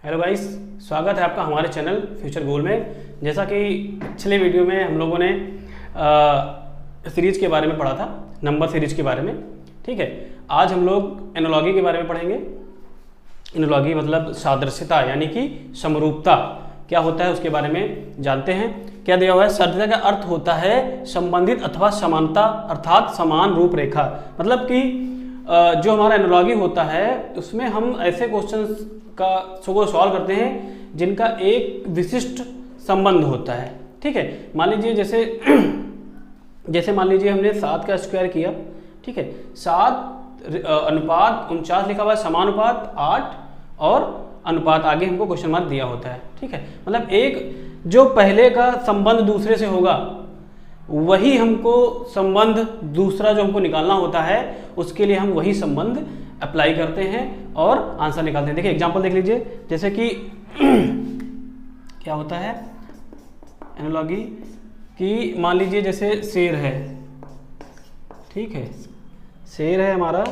Hello guys, स्वागत है आपका हमारे चैनल फ्यूचर गोल में। जैसा कि पिछले वीडियो में हम लोगों ने सीरीज के बारे में पढ़ा था, नंबर सीरीज के बारे में। ठीक है, आज हम लोग एनालॉजी के बारे में पढ़ेंगे। एनालॉजी मतलब सादृश्यता, यानी कि समरूपता क्या होता है उसके बारे में जानते हैं। क्या दिया हुआ है? सादृश्यता का अर्थ होता है संबंधित अथवा समानता, अर्थात समान रूपरेखा। मतलब कि जो हमारा एनालॉजी होता है उसमें हम ऐसे क्वेश्चंस को सॉल्व करते हैं जिनका एक विशिष्ट संबंध होता है। ठीक है, मान लीजिए जैसे मान लीजिए हमने 7 का स्क्वायर किया। ठीक है, 7 अनुपात 49 लिखा हुआ है, समानुपात 8 और अनुपात आगे हमको क्वेश्चन मार्क दिया होता है। ठीक है, मतलब एक जो पहले का संबंध दूसरे से होगा वही हमको संबंध दूसरा जो हमको निकालना होता है उसके लिए हम वही संबंध अप्लाई करते हैं और आंसर निकालते हैं। देखिए एग्जांपल देख लीजिए, जैसे कि क्या होता है एनालॉजी कि मान लीजिए जैसे शेर है। ठीक है, शेर है हमारा,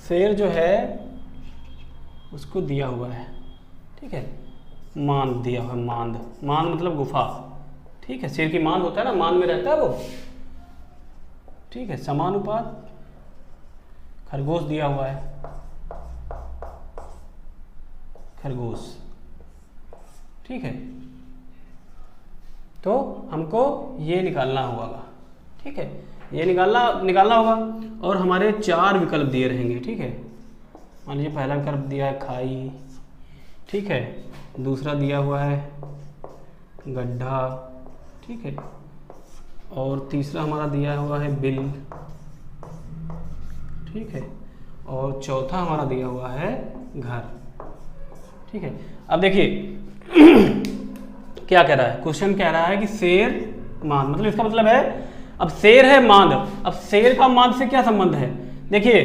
शेर जो है उसको दिया हुआ है। ठीक है, मांद दिया हुआ है, मांद मतलब गुफा। ठीक है, शेर की मांद होता है ना, मांद में रहता है वो। ठीक है, समानुपात खरगोश दिया हुआ है, खरगोश। ठीक है, तो हमको ये निकालना होगा। ठीक है, ये निकालना होगा और हमारे 4 विकल्प दिए रहेंगे। ठीक है, मान लीजिए पहला विकल्प दिया है खाई। ठीक है, दूसरा दिया हुआ है गड्ढा। ठीक है, और तीसरा हमारा दिया हुआ है बिल। ठीक है, और चौथा हमारा दिया हुआ है घर। ठीक है, अब देखिए क्या कह रहा है क्वेश्चन, कह रहा है कि शेर मांद, मतलब इसका मतलब है अब शेर है मांद। अब शेर का मांद से क्या संबंध है? देखिए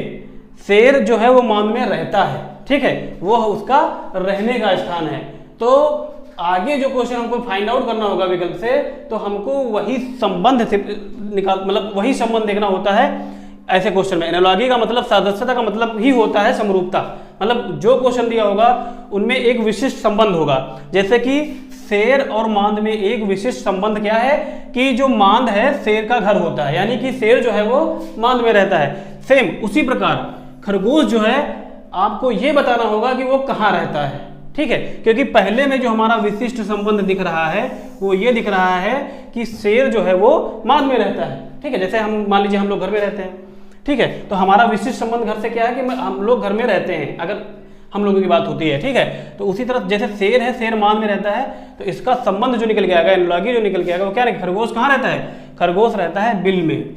शेर जो है वो मांद में रहता है। ठीक है, वो उसका रहने का स्थान है। तो आगे जो क्वेश्चन हमको फाइंड आउट करना होगा विकल्प से, तो हमको वही संबंध से मतलब वही संबंध देखना होता है ऐसे क्वेश्चन में। एनालॉजी का मतलब सादृश्यता का मतलब ही होता है समरूपता। मतलब जो क्वेश्चन दिया होगा उनमें एक विशिष्ट संबंध होगा। जैसे कि शेर और मांद में एक विशिष्ट संबंध क्या है कि जो मांद है शेर का घर होता है, यानी कि शेर जो है वो मांद में रहता है। सेम उसी प्रकार खरगोश जो है आपको ये बताना होगा कि वो कहाँ रहता है। ठीक है, क्योंकि पहले में जो हमारा विशिष्ट संबंध दिख रहा है वो ये दिख रहा है कि शेर जो है वो मांद में रहता है। ठीक है, जैसे हम मान लीजिए हम लोग घर में रहते हैं। ठीक है, तो हमारा विशिष्ट संबंध घर से क्या है कि हम लोग घर में रहते हैं, अगर हम लोगों की बात होती है। ठीक है, तो उसी तरह जैसे शेर है, शेर मांद में रहता है, तो इसका संबंध जो निकल के आएगा, एनालॉजी जो निकल के आएगा वो क्या है? खरगोश कहाँ रहता है? खरगोश रहता है बिल में।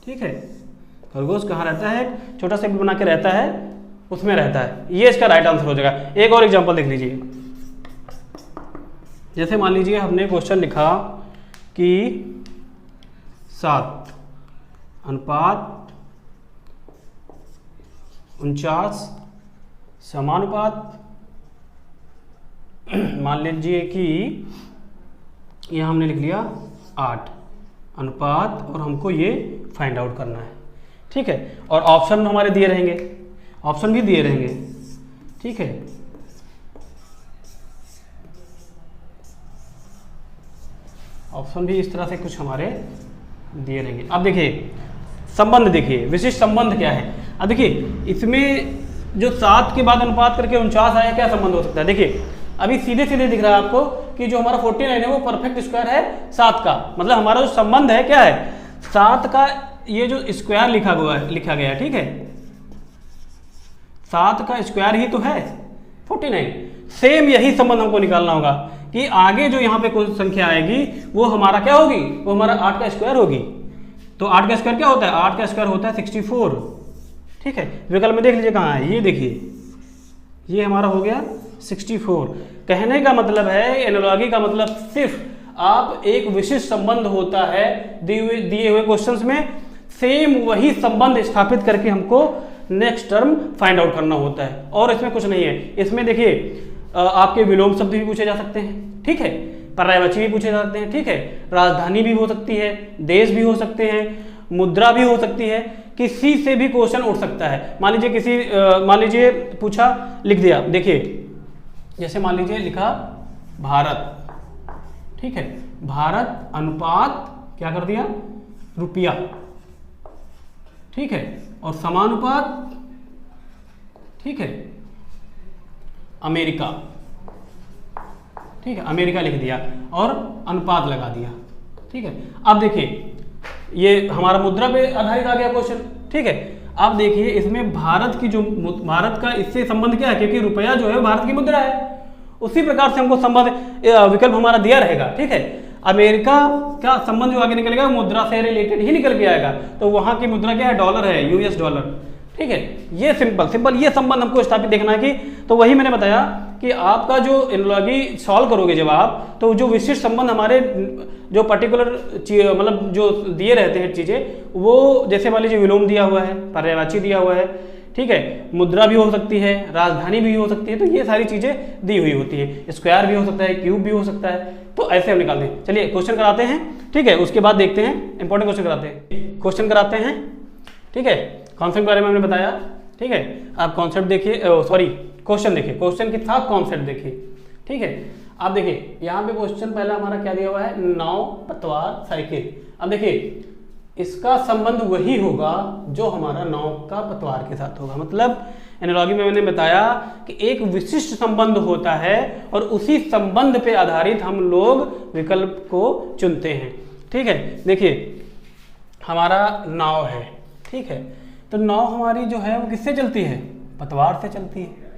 ठीक है, खरगोश कहाँ रहता है? छोटा सा बिल बना के रहता है, उसमें रहता है। ये इसका राइट आंसर हो जाएगा। एक और एग्जांपल देख लीजिए, जैसे मान लीजिए हमने क्वेश्चन लिखा कि 7 अनुपात 49 समानुपात मान लीजिए कि यह हमने लिख लिया 8 अनुपात, और हमको ये फाइंड आउट करना है। ठीक है, और ऑप्शन हमारे दिए रहेंगे, ऑप्शन भी दिए रहेंगे। ठीक है, ऑप्शन भी इस तरह से कुछ हमारे दिए रहेंगे। अब देखिए संबंध, देखिए विशिष्ट संबंध क्या है। अब देखिए इसमें जो 7 के बाद अनुपात करके 49 आया, क्या संबंध हो सकता है? देखिए अभी सीधे सीधे दिख रहा है आपको कि जो हमारा 49 है वो परफेक्ट स्क्वायर है 7 का। मतलब हमारा जो संबंध है क्या है? 7 का ये जो स्क्वायर लिखा गया। ठीक है, 7 का स्क्वायर ही तो है 49। सेम यही संबंध हमको निकालना होगा कि आगे जो यहाँ पे कोई संख्या आएगी वो हमारा क्या होगी? वो हमारा 8 का स्क्वायर होगी। तो 8 का स्क्वायर क्या होता है? 8 का स्क्वायर होता है 64। ठीक है, विकल्प में देख लीजिए कहाँ है, ये देखिए, ये हमारा हो गया 64। कहने का मतलब है एनालॉजी का मतलब सिर्फ आप एक विशिष्ट संबंध होता है दिए हुए क्वेश्चंस में, सेम वही संबंध स्थापित करके हमको नेक्स्ट टर्म फाइंड आउट करना होता है, और इसमें कुछ नहीं है। इसमें देखिए आपके विलोम शब्द भी पूछे जा सकते हैं। ठीक है, पर्यायवाची भी पूछे जा सकते हैं। ठीक है, राजधानी भी हो सकती है, देश भी हो सकते हैं, मुद्रा भी हो सकती है, किसी से भी क्वेश्चन उठ सकता है। मान लीजिए पूछा लिख दिया, देखिए जैसे मान लीजिए लिखा भारत, ठीक है, भारत अनुपात क्या कर दिया, रुपया, ठीक है, और समानुपात, ठीक है, अमेरिका, ठीक है, अमेरिका लिख दिया और अनुपात लगा दिया, ठीक है। अब देखिए ये हमारा मुद्रा पे आधारित आ गया क्वेश्चन, ठीक है। अब देखिए इसमें भारत की जो भारत का इससे संबंध क्या है, क्योंकि रुपया जो है भारत की मुद्रा है, उसी प्रकार से हमको संबंध विकल्प हमारा दिया रहेगा, ठीक है। अमेरिका का संबंध जो आगे निकलेगा मुद्रा से रिलेटेड ही निकल के आएगा, तो वहां की मुद्रा क्या है, डॉलर है, यूएस डॉलर, ठीक है। ये सिंपल ये संबंध हमको स्थापित देखना है कि, तो वही मैंने बताया कि आपका जो एनालॉजी सॉल्व करोगे जब आप, तो जो विशिष्ट संबंध हमारे जो पर्टिकुलर मतलब जो दिए रहते हैं चीजें, वो जैसे मान लीजिए विलोम दिया हुआ है, पर्यायवाची दिया हुआ है, ठीक है, मुद्रा भी हो सकती है, राजधानी भी हो सकती है, तो ये सारी चीजें दी हुई होती है, स्क्वायर भी हो सकता है, क्यूब भी हो सकता है, तो ऐसे हम निकालते हैं। चलिए क्वेश्चन कराते हैं, ठीक है, उसके बाद देखते हैं इंपॉर्टेंट क्वेश्चन कराते हैं, क्वेश्चन कराते हैं, ठीक है। कॉन्सेप्ट के बारे में हमने बताया, ठीक है, आप कॉन्सेप्ट देखिए, सॉरी क्वेश्चन देखिए, क्वेश्चन के साथ कॉन्सेप्ट देखिए, ठीक है। आप देखिए यहाँ पे क्वेश्चन पहला हमारा क्या दिया हुआ है, नाव, पतवार, साइकिल। अब देखिए इसका संबंध वही होगा जो हमारा नाव का पतवार के साथ होगा, मतलब एनालॉजी में मैंने बताया कि एक विशिष्ट संबंध होता है और उसी संबंध पे आधारित हम लोग विकल्प को चुनते हैं, ठीक है। देखिए हमारा नाव है, ठीक है, तो नाव हमारी जो है वो किससे चलती है, पतवार से चलती है।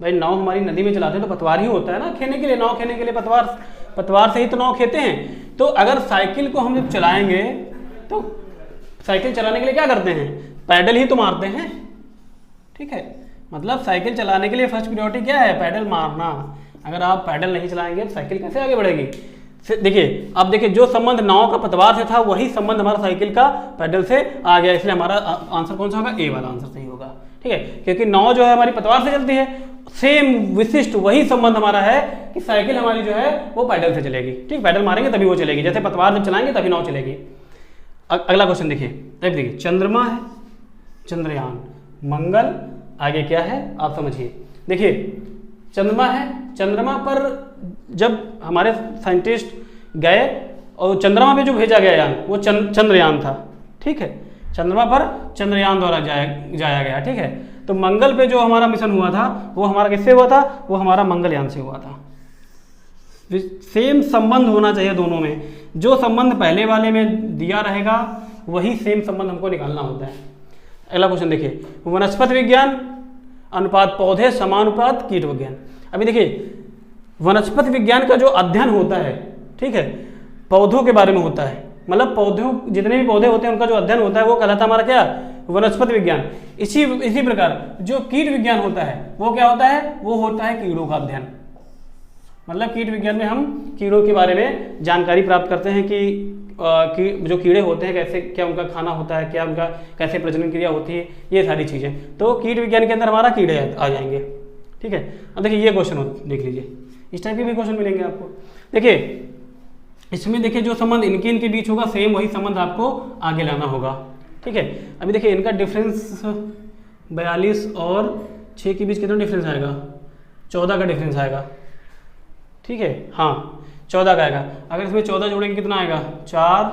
भाई नाव हमारी नदी में चलाते हैं तो पतवार ही होता है ना, खेने के लिए, नाव खेने के लिए पतवार से ही तो नाव खेते हैं। तो अगर साइकिल को हम जब चलाएंगे तो साइकिल चलाने के लिए क्या करते हैं, पैडल ही तो मारते हैं, ठीक है। मतलब साइकिल चलाने के लिए फर्स्ट प्रायोरिटी क्या है, पैडल मारना। अगर आप पैडल नहीं चलाएंगे तो साइकिल कैसे आगे बढ़ेगी। देखिए अब देखिए जो संबंध नाव का पतवार से था वही संबंध हमारा साइकिल का पैडल से आ गया, इसलिए हमारा आंसर कौन सा होगा, ए वाला आंसर सही होगा, ठीक है। क्योंकि नाव जो है हमारी पतवार से चलती है, सेम विशिष्ट वही संबंध हमारा है कि साइकिल हमारी जो है वो पैडल से चलेगी, ठीक, पैडल मारेंगे तभी वो चलेगी, जैसे पतवार जब चलाएंगे तभी नाव चलेगी। अगला क्वेश्चन देखिए, चंद्रमा है, चंद्रयान, मंगल, आगे क्या है आप समझिए। देखिए चंद्रमा है, चंद्रमा पर जब हमारे साइंटिस्ट गए और चंद्रमा पे जो भेजा गया यान वो चंद्रयान था, ठीक है, चंद्रमा पर चंद्रयान द्वारा जाया गया, ठीक है। तो मंगल पे जो हमारा मिशन हुआ था वो हमारा किससे हुआ था, वो हमारा मंगलयान से हुआ था। सेम संबंध होना चाहिए दोनों में, जो संबंध पहले वाले में दिया रहेगा वही सेम संबंध हमको निकालना होता है। अगला क्वेश्चन देखिए, वनस्पति विज्ञान अनुपात पौधे, समानुपात कीट विज्ञान। अभी देखिए वनस्पति विज्ञान का जो अध्ययन होता है, ठीक है, पौधों के बारे में होता है, मतलब पौधों जितने भी पौधे होते हैं उनका जो अध्ययन होता है वो कहलाता है हमारा क्या, वनस्पति विज्ञान। इसी प्रकार जो कीट विज्ञान होता है वो क्या होता है, वो होता है कीड़ों का अध्ययन। मतलब कीट विज्ञान में हम कीड़ों के बारे में जानकारी प्राप्त करते हैं कि जो कीड़े होते हैं कैसे, क्या उनका खाना होता है, क्या उनका कैसे प्रजनन क्रिया होती है, ये सारी चीज़ें। तो कीट विज्ञान के अंदर हमारा कीड़े आ जाएंगे, ठीक है। अब देखिए ये क्वेश्चन देख लीजिए, इस टाइप के भी क्वेश्चन मिलेंगे आपको। देखिए इसमें देखिए जो संबंध इनके बीच होगा सेम वही संबंध आपको आगे लाना होगा, ठीक है। अभी देखिए इनका डिफरेंस 42 और 6 के बीच कितना डिफरेंस आएगा, 14 का डिफरेंस आएगा, ठीक है, हाँ 14 का आएगा। अगर इसमें 14 जोड़ेंगे कितना आएगा, 4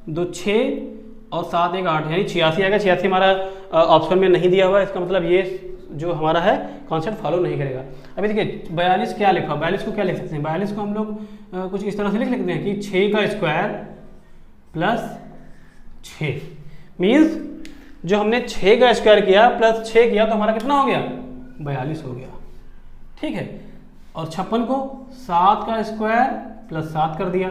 2 6 और 7 1 8, यानी 86 आएगा। 86 हमारा ऑप्शन में नहीं दिया हुआ है, इसका मतलब ये जो हमारा है कॉन्सेप्ट फॉलो नहीं करेगा। अभी देखिए 42 क्या लिखा, 42 को क्या लिख सकते हैं, 42 को हम लोग कुछ इस तरह से लिख सकते हैं कि 6 का स्क्वायर प्लस 6, मीन्स जो हमने 6 का स्क्वायर किया प्लस 6 किया तो हमारा कितना हो गया, 42 हो गया, ठीक है। और 56 को 7 का स्क्वायर प्लस 7 कर दिया,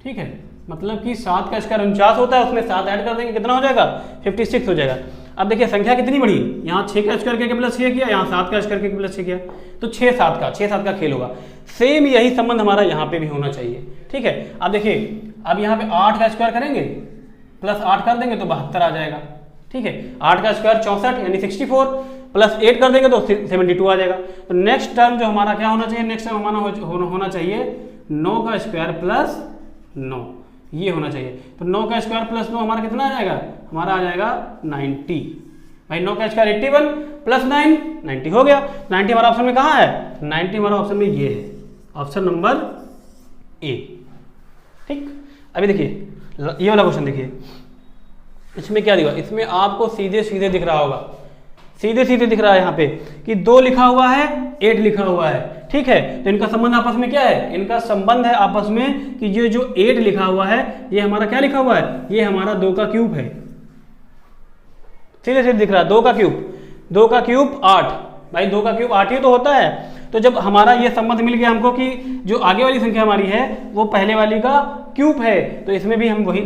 ठीक है, मतलब कि 7 का स्क्वायर 49 होता है, उसमें 7 ऐड कर देंगे कितना हो जाएगा, 56 हो जाएगा। अब देखिए संख्या कितनी बड़ी, यहाँ 6 का स्क्वायर करके प्लस 6 किया, यहाँ 7 का स्क्वायर करके प्लस 6 किया, तो 6 7 का खेल होगा। सेम यही संबंध हमारा यहाँ पे भी होना चाहिए, ठीक है। अब देखिए अब यहाँ पे 8 का स्क्वायर करेंगे प्लस 8 कर देंगे तो 72 आ जाएगा, ठीक है। 8 का स्क्वायर 64 यानी 64 प्लस 8 कर देंगे तो 72 आ जाएगा। तो नेक्स्ट टर्म जो हमारा क्या होना चाहिए, नेक्स्ट टर्म हमारा होना चाहिए 9 का स्क्वायर प्लस 9, ये होना चाहिए। तो 9 का स्क्वायर प्लस 9 हमारा कितना आ जाएगा, हमारा आ जाएगा 90, भाई 9 का स्क्वायर 81 प्लस 9 90 हो गया। 90 हमारा ऑप्शन में कहाँ है? 90 हमारा ऑप्शन में ये है, ऑप्शन नंबर ए। ठीक, अभी देखिए ये वाला क्वेश्चन देखिए, इसमें क्या दिया? इसमें आपको सीधे सीधे दिख रहा होगा, सीधे सीधे दिख रहा है यहाँ पे कि 2 लिखा हुआ है, 8 लिखा हुआ है। ठीक है, तो इनका संबंध आपस में क्या है? इनका संबंध है आपस में कि ये जो 8 लिखा हुआ है ये हमारा क्या लिखा हुआ है? ये हमारा 2 का क्यूब है। सीधे सीधे दिख रहा है 2 का क्यूब, 2 का क्यूब 8। भाई 2 का क्यूब 8 ही तो होता है। तो जब हमारा ये संबंध मिल गया हमको कि जो आगे वाली संख्या हमारी है वो पहले वाली का क्यूब है, तो इसमें भी हम वही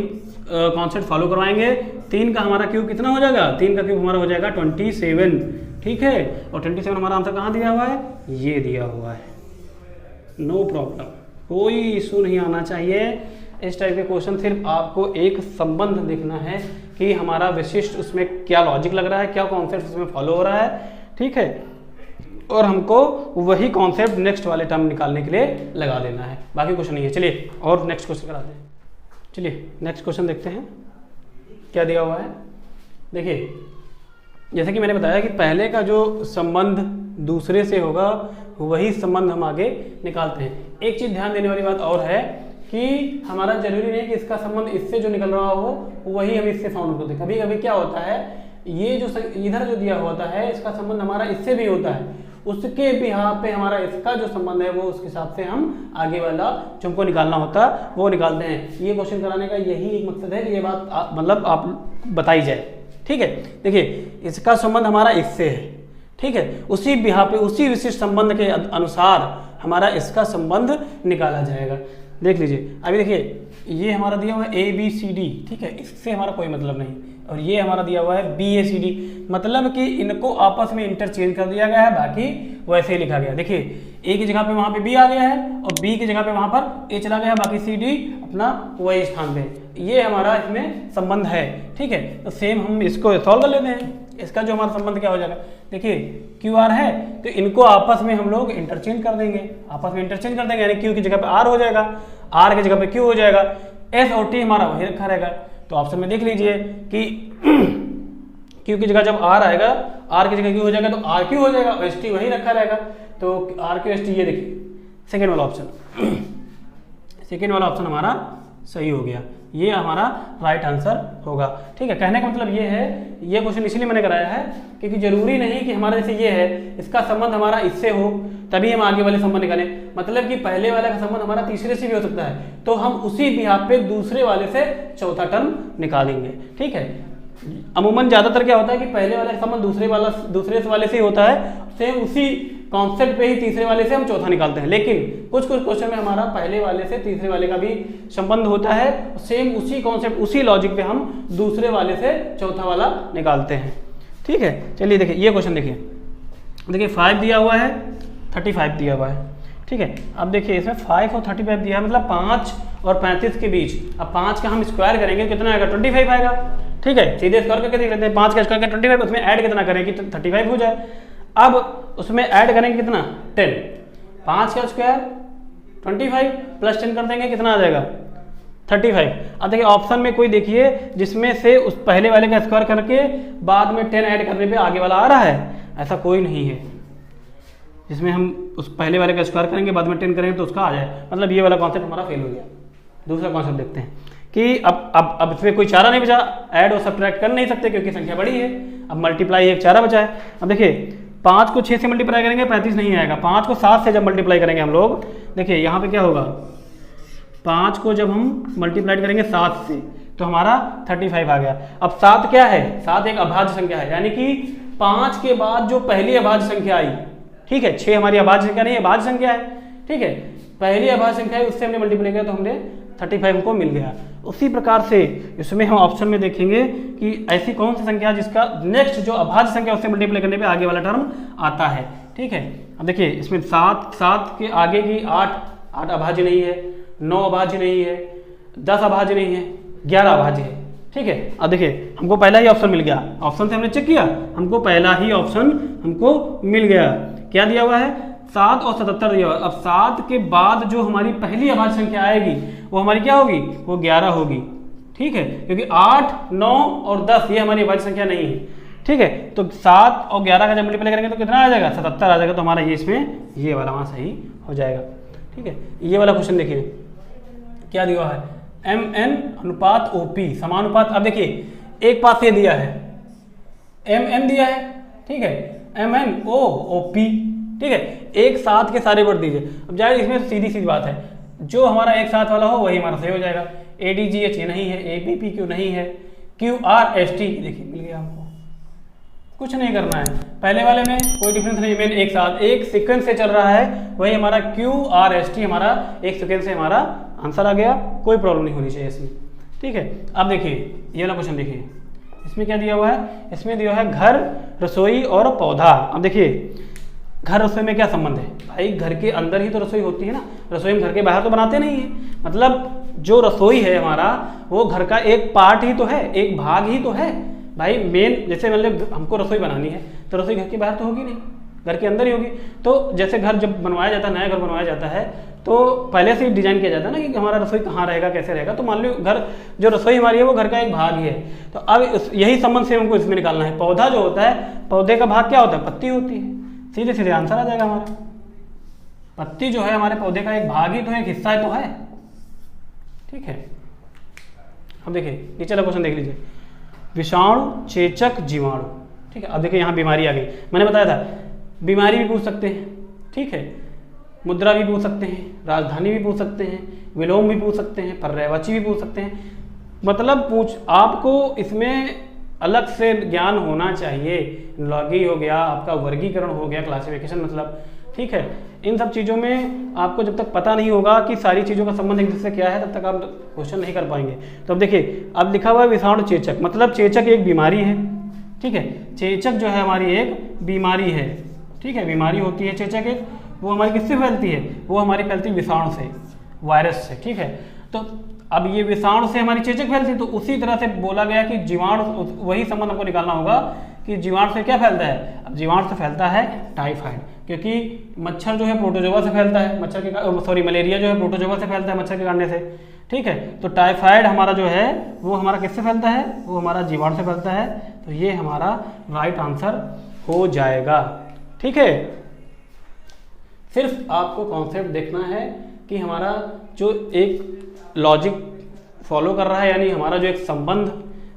कॉन्सेप्ट फॉलो करवाएंगे। 3 का हमारा क्यूब कितना हो जाएगा? 3 का क्यूब हमारा हो जाएगा 27। ठीक है, और 27 हमारा आंसर कहाँ दिया हुआ है? ये दिया हुआ है। नो प्रॉब्लम, कोई इशू नहीं आना चाहिए। इस टाइप के क्वेश्चन सिर्फ आपको एक संबंध देखना है कि हमारा विशिष्ट उसमें क्या लॉजिक लग रहा है, क्या कॉन्सेप्ट उसमें फॉलो हो रहा है। ठीक है, और हमको वही कॉन्सेप्ट नेक्स्ट वाले टर्म निकालने के लिए लगा देना है, बाकी कुछ नहीं है। चलिए और नेक्स्ट क्वेश्चन करा दें। चलिए नेक्स्ट क्वेश्चन देखते हैं क्या दिया हुआ है। देखिए जैसे कि मैंने बताया कि पहले का जो संबंध दूसरे से होगा वही संबंध हम आगे निकालते हैं। एक चीज ध्यान देने वाली बात और है कि हमारा जरूरी नहीं कि इसका संबंध इससे जो निकल रहा हो वही हम इससे फाउंड करते हैं। कभी कभी क्या होता है, ये जो इधर जो दिया होता है इसका संबंध हमारा इससे भी होता है, उसके बिहाफ पे हमारा इसका जो संबंध है वो उसके हिसाब से हम आगे वाला जो हमको निकालना होता है वो निकालते हैं। ये क्वेश्चन कराने का यही एक मकसद है कि ये बात मतलब आप बताई जाए। ठीक है, देखिए इसका संबंध हमारा इससे है। ठीक है, उसी बिहाफ पे उसी विशिष्ट संबंध के अनुसार हमारा इसका संबंध निकाला जाएगा। देख लीजिए, अभी देखिए ये हमारा दिया हुआ है ABCD। ठीक है, इससे हमारा कोई मतलब नहीं, और ये हमारा दिया हुआ है BACD, मतलब कि इनको आपस में इंटरचेंज कर दिया गया है, बाकी वैसे ही लिखा गया। देखिए A की जगह पे वहां पे B आ गया है और B की जगह पे वहां पर A चला गया है, बाकी CD अपना वही स्थान पे। ये हमारा इसमें संबंध है। ठीक है, तो सेम हम इसको सॉल्व कर लेते हैं। इसका जो हमारा संबंध क्या हो जाएगा, देखिए QR है तो इनको आपस में हम लोग इंटरचेंज कर देंगे, आपस में इंटरचेंज कर देंगे, यानी Q की जगह पे R हो जाएगा, R की जगह पे Q हो जाएगा, S और T हमारा वही रखा रहेगा। तो ऑप्शन में देख लीजिए कि Q की जगह जब R आएगा, R की जगह Q हो जाएगा तो RQ हो जाएगा, और ST वही रखा रहेगा। तो RQ ST, ये देखिए सेकेंड वाला ऑप्शन, सेकेंड वाला ऑप्शन हमारा सही हो गया, ये हमारा राइट आंसर होगा। ठीक है, कहने का मतलब ये है, ये क्वेश्चन इसलिए मैंने कराया है क्योंकि जरूरी नहीं कि हमारा जैसे ये है इसका संबंध हमारा इससे हो तभी हम आगे वाले संबंध निकालें, मतलब कि पहले वाले का संबंध हमारा तीसरे से भी हो सकता है, तो हम उसी बिहाफ पे दूसरे वाले से चौथा टर्म निकालेंगे। ठीक है, अमूमन ज्यादातर क्या होता है कि पहले वाले का संबंध दूसरे वाले से ही होता है, सेम उसी कॉन्सेप्ट पे ही तीसरे वाले से हम चौथा निकालते हैं। लेकिन कुछ कुछ क्वेश्चन में हमारा पहले वाले से तीसरे वाले का भी संबंध होता है, सेम उसी कॉन्सेप्ट उसी लॉजिक पे हम दूसरे वाले से चौथा वाला निकालते हैं। ठीक है, चलिए देखिए ये क्वेश्चन देखिए 5 दिया हुआ है, 35 दिया हुआ है। ठीक है, अब देखिए इसमें 5 और 35 दिया है, मतलब 5 और 35 के बीच। अब 5 का हम स्क्वायर करेंगे कितना आएगा? 25 आएगा। ठीक है, सीधे स्क्वायर करके देख लेते हैं, 5 का स्क्वायर का 25, उसमें ऐड कितना करें कि 35 हो जाए। अब उसमें ऐड करेंगे कितना? 10। 5 का स्क्वायर 25 प्लस 10 कर देंगे, कितना आ जाएगा? 35। अब देखिए ऑप्शन में कोई देखिए जिसमें से उस पहले वाले का स्क्वायर करके बाद में 10 ऐड करने पे आगे वाला आ रहा है, ऐसा कोई नहीं है जिसमें हम उस पहले वाले का स्क्वायर करेंगे बाद में 10 करेंगे तो उसका आ जाए, मतलब ये वाला कॉन्सेप्ट हमारा फेल हो गया। दूसरा कॉन्सेप्ट देखते हैं कि अब इसमें कोई चारा नहीं बचा, ऐड और सब्ट्रैक्ट कर नहीं सकते क्योंकि संख्या बड़ी है। अब मल्टीप्लाई एक चारा बचा है। अब देखिए 5 को 6 से मल्टीप्लाई करेंगे 35 नहीं आएगा, 5 को 7 से जब मल्टीप्लाई करेंगे हम लोग, देखिए यहाँ पे क्या होगा, 5 को जब हम मल्टीप्लाई करेंगे 7 से तो हमारा 35 आ गया। अब 7 क्या है? 7 एक अभाज्य संख्या है, यानी कि 5 के बाद जो पहली अभाज्य संख्या आई, ठीक है, 6 हमारी अभाज्य संख्या नहीं है, अभाज्य संख्या है। ठीक है, पहली अभाज्य संख्या है उससे हमने मल्टीप्लाई किया तो हमने 35 को मिल गया। उसी प्रकार से इसमें हम ऑप्शन में देखेंगे कि ऐसी कौन सी संख्या जिसका नेक्स्ट जो अभाज्य संख्या उससे मल्टीप्लाई करने पे आगे वाला टर्म आता है। ठीक है, अब देखिए इसमें 7 के आगे की 8 अभाज्य नहीं है, 9 अभाज्य नहीं है, 10 अभाज्य नहीं है, 11 अभाज्य है। ठीक है, अब देखिए हमको पहला ही ऑप्शन मिल गया, ऑप्शन से हमने चेक किया, हमको पहला ही ऑप्शन हमको मिल गया। क्या दिया हुआ है? 7 और 77 दिया हुआ है। अब 7 के बाद जो हमारी पहली अभाज्य संख्या आएगी वो हमारी क्या होगी? वो 11 होगी। ठीक है, क्योंकि 8, 9 और 10 ये हमारी अभाज्य संख्या नहीं है। ठीक है। तो 7 और 11 का जब मल्टीप्लाई करेंगे तो कितना आ जाएगा, 77 आ जाएगा। तो हमारा ये इसमें ये वाला वहाँ सही हो जाएगा। ठीक है, ये वाला क्वेश्चन देखिए क्या दिया है, MN अनुपात OP समानुपात। अब देखिए एक पास ये दिया है, MN दिया है, ठीक है, MN OP, ठीक है, एक साथ के सारे वर्ड दीजिए। अब जाहिर इसमें सीधी सीधी बात है, जो हमारा एक साथ वाला हो वही हमारा सही हो जाएगा। ADGH ये नहीं है, ABPQ नहीं है, QRST देखिए मिल गया हमको, कुछ नहीं करना है। पहले वाले में कोई डिफरेंस नहीं, मैंने एक साथ एक सीक्वेंस से चल रहा है, वही हमारा QRST हमारा एक सेकेंड से हमारा आंसर आ गया, कोई प्रॉब्लम नहीं होनी चाहिए इसमें। ठीक है, अब देखिए ये वाला क्वेश्चन देखिए, इसमें क्या दिया हुआ है, इसमें दिया है घर, रसोई और पौधा। अब देखिए घर रसोई में क्या संबंध है भाई, घर के अंदर ही तो रसोई होती है ना, रसोई में घर के बाहर तो बनाते नहीं है। मतलब जो रसोई है हमारा वो घर का एक पार्ट ही तो है, एक भाग ही तो है भाई। मेन जैसे मतलब हमको रसोई बनानी है तो रसोई घर के बाहर तो होगी नहीं, घर के अंदर ही होगी। तो जैसे घर जब बनवाया जाता है, नया घर बनवाया जाता है तो पहले से ही डिजाइन किया जाता है ना कि हमारा रसोई कहाँ रहेगा, कैसे रहेगा। तो मान लो घर जो रसोई हमारी है वो घर का एक भाग ही है। तो अब यही संबंध से हमको इसमें निकालना है। पौधा जो होता है, पौधे का भाग क्या होता है, पत्ती होती है, सीधे सीधे आंसर आ जाएगा हमारा। पत्ती जो है हमारे पौधे का एक भाग ही तो है, एक हिस्सा तो है। ठीक है, अब देखिए नीचे वाला क्वेश्चन देख लीजिए, विषाणु, चेचक, जीवाणु। ठीक है, अब देखिए यहाँ बीमारी आ गई। मैंने बताया था बीमारी भी पूछ सकते हैं, ठीक है, मुद्रा भी पूछ सकते हैं, राजधानी भी पूछ सकते हैं, विलोम भी पूछ सकते हैं, पर्यायवाची भी पूछ सकते हैं। मतलब आपको इसमें अलग से ज्ञान होना चाहिए। लॉगी हो गया, आपका वर्गीकरण हो गया, क्लासिफिकेशन मतलब, ठीक है। इन सब चीज़ों में आपको जब तक पता नहीं होगा कि सारी चीज़ों का संबंध एक दूसरे से क्या है, तब तक आप क्वेश्चन नहीं कर पाएंगे। तो अब देखिए अब लिखा हुआ है विषाणु चेचक, मतलब चेचक एक बीमारी है। ठीक है, चेचक जो है हमारी एक बीमारी है। ठीक है, बीमारी होती है चेचक एक, वो हमारी किससे फैलती है, वो हमारी फैलती है विषाणु से, वायरस से। ठीक है, तो अब ये विषाणु से हमारी चेचक फैलती है, तो उसी तरह से बोला गया कि जीवाणु, वही संबंध हमको निकालना होगा कि जीवाणु से क्या फैलता है। अब जीवाणु से फैलता है टाइफाइड, क्योंकि मच्छर जो है प्रोटोजोआ से फैलता है, मच्छर के मलेरिया जो है प्रोटोजोआ से फैलता है मच्छर के काटने से। ठीक है, तो टाइफाइड हमारा जो है वो हमारा किससे फैलता है, वो हमारा जीवाणु से फैलता है। तो ये हमारा राइट आंसर हो जाएगा। ठीक है, सिर्फ आपको कॉन्सेप्ट देखना है कि हमारा जो एक लॉजिक फॉलो कर रहा है, यानी हमारा जो एक संबंध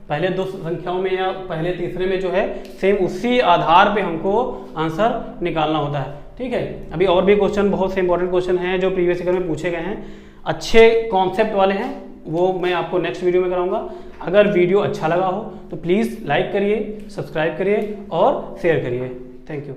पहले दो संख्याओं में या पहले तीसरे में जो है सेम उसी आधार पे हमको आंसर निकालना होता है। ठीक है, अभी और भी क्वेश्चन बहुत से इंपॉर्टेंट क्वेश्चन हैं जो प्रीवियस ईयर में पूछे गए हैं, अच्छे कॉन्सेप्ट वाले हैं, वो मैं आपको नेक्स्ट वीडियो में कराऊंगा। अगर वीडियो अच्छा लगा हो तो प्लीज़ लाइक करिए, सब्सक्राइब करिए और शेयर करिए। Thank you.